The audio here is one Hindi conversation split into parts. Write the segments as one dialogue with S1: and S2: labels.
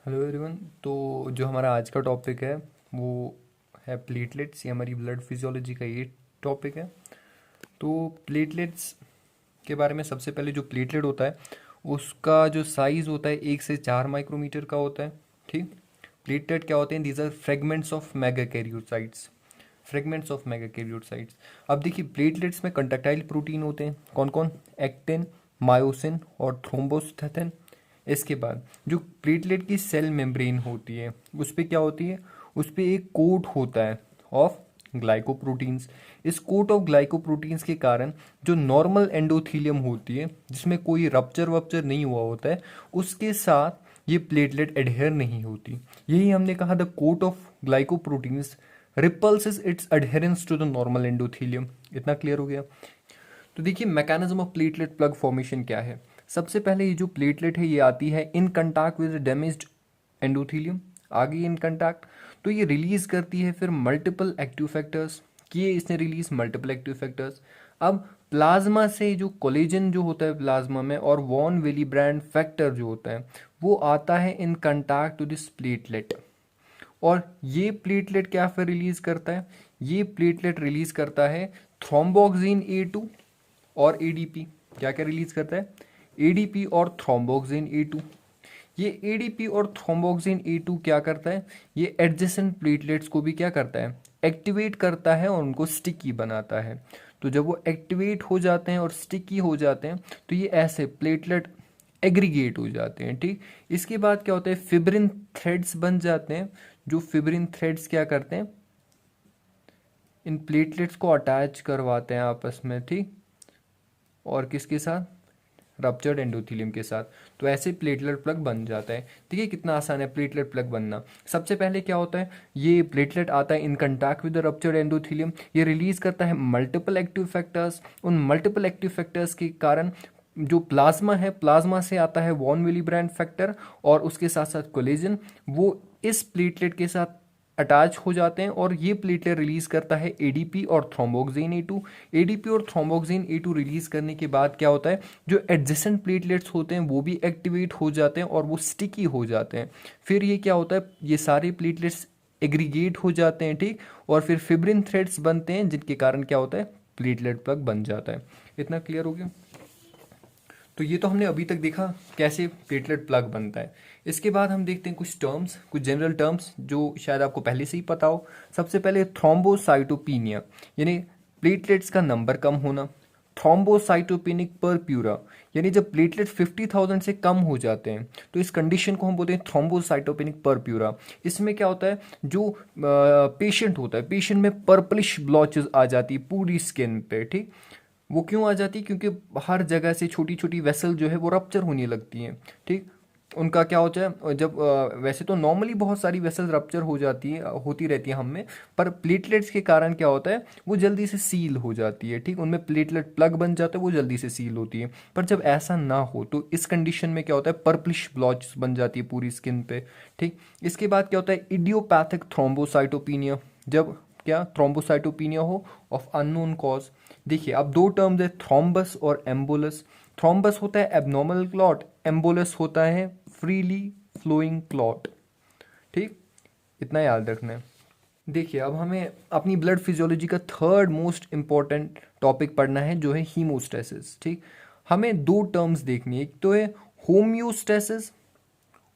S1: Hello everyone. तो जो हमारा आज का टॉपिक है वो है प्लेटलेट्स। ये हमारी ब्लड फिजियोलॉजी का ये टॉपिक है। तो प्लेटलेट्स के बारे में सबसे पहले जो प्लेटलेट होता है उसका जो साइज़ होता है 1 से 4 माइक्रोमीटर का होता है। ठीक। प्लेटलेट क्या होते हैं? These are fragments of megakaryocytes. Fragments of megakaryocytes. अब देखिए प्लेटलेट्स में कंडक्टाइल प्रोटीन होते हैं। कौन कौन? एक्टिन, मायोसिन और थ्रोम्बोस्टैटिन। इसके बाद जो प्लेटलेट की सेल मेम्ब्रेन होती है उस पे क्या होती है? उस पे एक कोट होता है ऑफ ग्लाइकोप्रोटीन्स। इस कोट ऑफ ग्लाइकोप्रोटीन्स के कारण जो नॉर्मल एंडोथीलियम होती है जिसमें कोई रप्चर वप्चर नहीं हुआ होता है उसके साथ ये प्लेटलेट एडहेयर नहीं होती। यही हमने कहा the coat of glycoproteins repulses its adherence to the normal endothelium. इतना क्लियर हो गया? तो देखिए mechanism of platelet plug formation क्या है। सबसे पहले ये जो प्लेटलेट है ये आती है in contact with damaged endothelium. आ गई इन कंटैक्ट तो ये रिलीज करती है फिर मल्टीपल एक्टिव फैक्टर्स। किए इसने रिलीज मल्टीपल एक्टिव फैक्टर्स। अब प्लाज्मा से जो कोलेजन जो होता है प्लाज्मा में और वॉन वेली ब्रांड फैक्टर जो होता है वो आता है in contact to this platelet. और ये प्लेटलेट क्या फिर रिलीज करता है? ये प्लेटलेट रिलीज करता है थ्रोम्बोक्सिन A2 और एडीपी। क्या क्या रिलीज करता है? एडीपी और थ्रोम्बोक्सिन A2। ये एडीपी और थ्रोम्बोक्सिन A2 क्या करता है? ये एडजेसेंट प्लेटलेट्स को भी क्या करता है? एक्टिवेट करता है और उनको स्टिकी बनाता है। तो जब वो एक्टिवेट हो जाते हैं और स्टिकी हो जाते हैं तो ये ऐसे प्लेटलेट एग्रीगेट हो जाते हैं। ठीक। इसके बाद क्या होता है? फिब्रिन थ्रेड्स बन जाते हैं। जो फिब्रिन थ्रेड्स क्या करते हैं? इन प्लेटलेट्स को अटैच करवाते हैं आपस में। ठीक। और किसके साथ? रप्चर्ड एंडोथीलियम के साथ। तो ऐसे प्लेटलेट प्लग बन जाता है। देखिए कितना आसान है प्लेटलेट प्लग बनना। सबसे पहले क्या होता है? ये प्लेटलेट आता है in contact with the ruptured endothelium. ये रिलीज करता है मल्टीपल एक्टिव फैक्टर्स। उन मल्टीपल एक्टिव फैक्टर्स के कारण जो प्लाज्मा है प्लाज्मा से आता है वॉन विली ब्रांड फैक्टर और उसके साथ साथ कोलेजन। वो इस प्लेटलेट के साथ अटैच हो जाते हैं और ये प्लेटलेट रिलीज करता है एडीपी और थ्रोम्बोक्सिन A2। एडीपी और थ्रोम्बोक्सिन A2 रिलीज करने के बाद क्या होता है? जो एडजेसेंट प्लेटलेट्स होते हैं वो भी एक्टिवेट हो जाते हैं और वो स्टिकी हो जाते हैं। फिर ये क्या होता है? ये सारे प्लेटलेट्स एग्रीगेट हो जाते हैं। ठीक। और फिर फिब्रिन थ्रेड्स बनते हैं जिनके कारण क्या होता है? प्लेटलेट प्लग बन जाता है। इतना क्लियर हो गया? तो ये तो हमने अभी तक देखा कैसे प्लेटलेट प्लग बनता है। इसके बाद हम देखते हैं कुछ टर्म्स, कुछ जनरल टर्म्स जो शायद आपको पहले से ही पता हो। सबसे पहले थ्रोम्बोसाइटोपिनिया यानी प्लेटलेट्स का नंबर कम होना। थ्रोम्बोसाइटोपेनिक परप्यूरा यानी जब प्लेटलेट 50,000 से कम हो जाते हैं तो इस कंडीशन को हम बोलते हैं थ्रोम्बोसाइटोपेनिक परप्यूरा। इसमें क्या होता है? जो पेशेंट होता है पेशेंट में पर्पलिश ब्लॉचेस आ जाती है पूरी स्किन पे। ठीक। वो क्यों आ जाती है? क्योंकि हर जगह से छोटी छोटी वेसल जो है वो रप्चर होने लगती हैं। ठीक। उनका क्या होता है? जब वैसे तो नॉर्मली बहुत सारी वेसल रप्चर हो जाती है होती रहती है हम में, पर प्लेटलेट्स के कारण क्या होता है? वो जल्दी से सील हो जाती है। ठीक। उनमें प्लेटलेट प्लग बन जाता है, वो जल्दी से सील होती है। पर जब ऐसा ना हो तो इस कंडीशन में क्या होता है? पर्पलिश ब्लॉच बन जाती है पूरी स्किन पे। ठीक। इसके बाद क्या होता है? Idiopathic thrombocytopenia. जब क्या थ्रोम्बोसाइटोपिनिया हो ऑफ अननोन कॉज। देखिए अब दो टर्म्स है, थ्रोम्बस और एम्बोलस। थ्रोम्बस होता है एबनॉर्मल क्लॉट, एम्बोलस होता है फ्रीली फ्लोइंग क्लॉट। ठीक। इतना याद रखना है। देखिए अब हमें अपनी ब्लड फिजियोलॉजी का थर्ड मोस्ट इंपॉर्टेंट टॉपिक पढ़ना है जो है हीमोस्टेसिस। ठीक। हमें दो टर्म्स देखनी है, एक तो है होम्योस्टेसिस,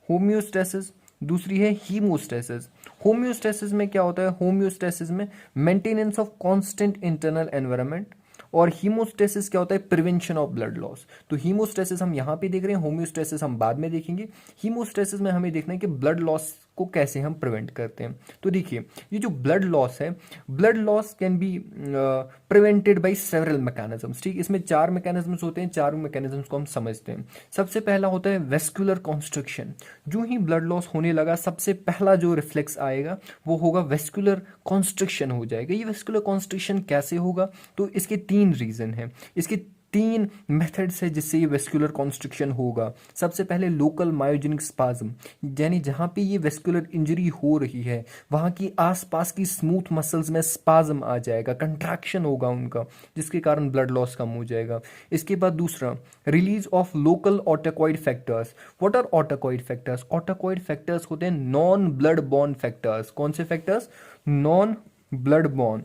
S1: होम्योस्टेसिस, दूसरी है हीमोस्टेसिस। होम्योस्टेसिस में क्या होता है? होम्योस्टेसिस में maintenance of constant internal environment. और हीमोस्टेसिस क्या होता है? Prevention of blood loss. तो हीमोस्टेसिस हम यहाँ पे देख रहे हैं, होम्योस्टेसिस हम बाद में देखेंगे। हीमोस्टेसिस में हमें देखना है कि ब्लड लॉस को कैसे हम प्रिवेंट करते हैं। तो देखिए ये जो ब्लड लॉस है, blood loss can be prevented by several mechanisms. ठीक। इसमें चार मैकेनिज्म्स होते हैं, चारों मैकेनिज्म्स को हम समझते हैं। सबसे पहला होता है वेस्कुलर कॉन्स्ट्रिक्शन। जो ही ब्लड लॉस होने लगा सबसे पहला जो रिफ्लेक्स आएगा वो होगा वेस्कुलर कॉन्स्ट्रिक्शन हो जाएगा। ये वेस्कुलर कॉन्स्ट्रिक्शन कैसे होगा? तो इसके तीन रीजन हैं। इसके तीन मेथड्स है जिससे ये वेस्कुलर कॉन्स्ट्रिक्शन होगा। सबसे पहले लोकल मायोजेनिक स्पाज्म, यानी जहाँ पे ये वेस्कुलर इंजरी हो रही है वहाँ की आसपास की स्मूथ मसल्स में स्पाज्म आ जाएगा, कंट्रैक्शन होगा उनका, जिसके कारण ब्लड लॉस कम हो जाएगा। इसके बाद दूसरा, release of local autacoid factors. What are autacoid factors? Autacoid factors होते हैं नॉन ब्लड बॉर्न फैक्टर्स। कौन से फैक्टर्स? नॉन ब्लड बॉर्न,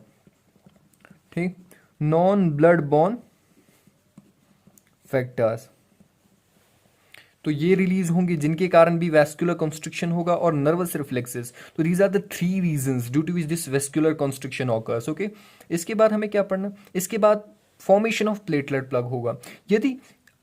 S1: ठीक, नॉन ब्लड बॉर्न फैक्टर्स। तो ये रिलीज होंगे जिनके कारण भी वेस्कुलर कंस्ट्रिक्शन होगा। और नर्वस रिफ्लेक्सेस, तो these are the three reasons due to which this vascular constriction occurs. Okay, इसके बाद हमें क्या पढ़ना? इसके बाद फॉर्मेशन ऑफ प्लेटलेट प्लग होगा। यदि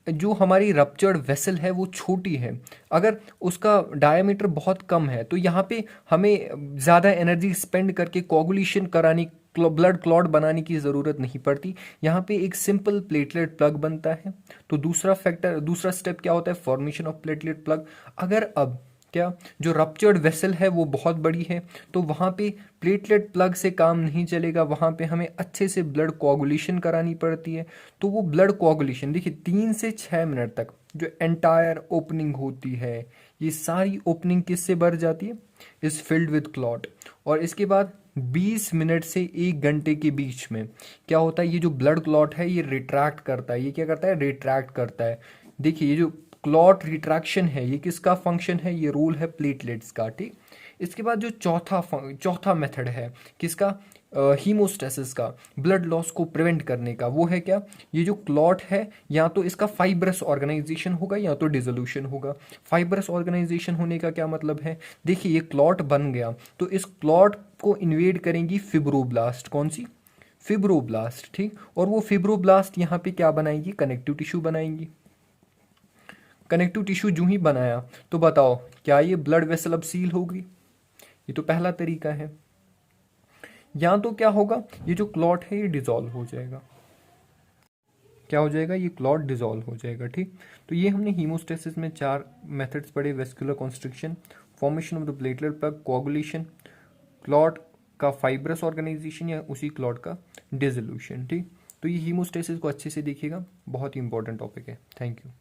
S1: जो हमारी रप्चर्ड वेसल है वो छोटी है, अगर उसका डायमीटर बहुत कम है, तो यहाँ पे हमें ज़्यादा एनर्जी स्पेंड करके कोगुलेशन कराने, ब्लड क्लॉट बनाने की ज़रूरत नहीं पड़ती। यहाँ पे एक सिंपल प्लेटलेट प्लग बनता है। तो दूसरा स्टेप क्या होता है? Formation of platelet plug. अगर अब क्या जो रप्चर्ड वेसल है वो बहुत बड़ी है, तो वहाँ पे प्लेटलेट प्लग से काम नहीं चलेगा, वहाँ पे हमें अच्छे से ब्लड कोगुलेशन करानी पड़ती है। तो वो ब्लड कोगुलेशन देखिए 3 से 6 मिनट तक जो एंटायर ओपनिंग होती है, ये सारी ओपनिंग किससे भर जाती है? Is filled with clot. और इसके बाद 20 मिनट से 1 घंटे के बीच में क्या होता है? ये जो ब्लड क्लॉट है ये रिट्रैक्ट करता है। ये क्या करता है? रिट्रैक्ट करता है। देखिए ये जो क्लॉट रिट्रैक्शन है ये किसका फंक्शन है? ये रोल है प्लेटलेट्स का, ठीक। इसके बाद जो चौथा मेथड है किसका? हीमोस्टेसिस का, ब्लड लॉस को प्रिवेंट करने का। वो है क्या? ये जो क्लॉट है या तो इसका फाइब्रस ऑर्गेनाइजेशन होगा या तो डिसोल्यूशन होगा। फाइब्रस ऑर्गेनाइजेशन होने का क्या मतलब है? देखिए ये क्लॉट बन गया तो इस क्लॉट को इन्वेड करेंगी फिब्रोब्लास्ट। कौन सी? फिब्रोब्लास्ट, ठीक। और वो फिब्रोब्लास्ट यहाँ पे क्या बनाएंगी? कनेक्टिव टिश्यू बनाएंगी। कनेक्टिव टिश्यू जो ही बनाया तो बताओ क्या ये ब्लड वेसल अब सील होगी? ये तो पहला तरीका है। या तो क्या होगा? ये जो क्लॉट है ये डिसॉल्व हो जाएगा। क्या हो जाएगा? ये क्लॉट डिसॉल्व हो जाएगा, ठीक। तो ये हमने हीमोस्टेसिस में 4 मेथड्स पढ़े: vascular constriction, formation of the platelet plug, coagulation, clot का फाइब्रस ऑर्गेनाइजेशन या उसी क्लॉट का डिसोल्यूशन, ठीक। तो ये हीमोस्टेसिस को अच्छे से देखिएगा, बहुत ही इंपॉर्टेंट टॉपिक है। Thank you.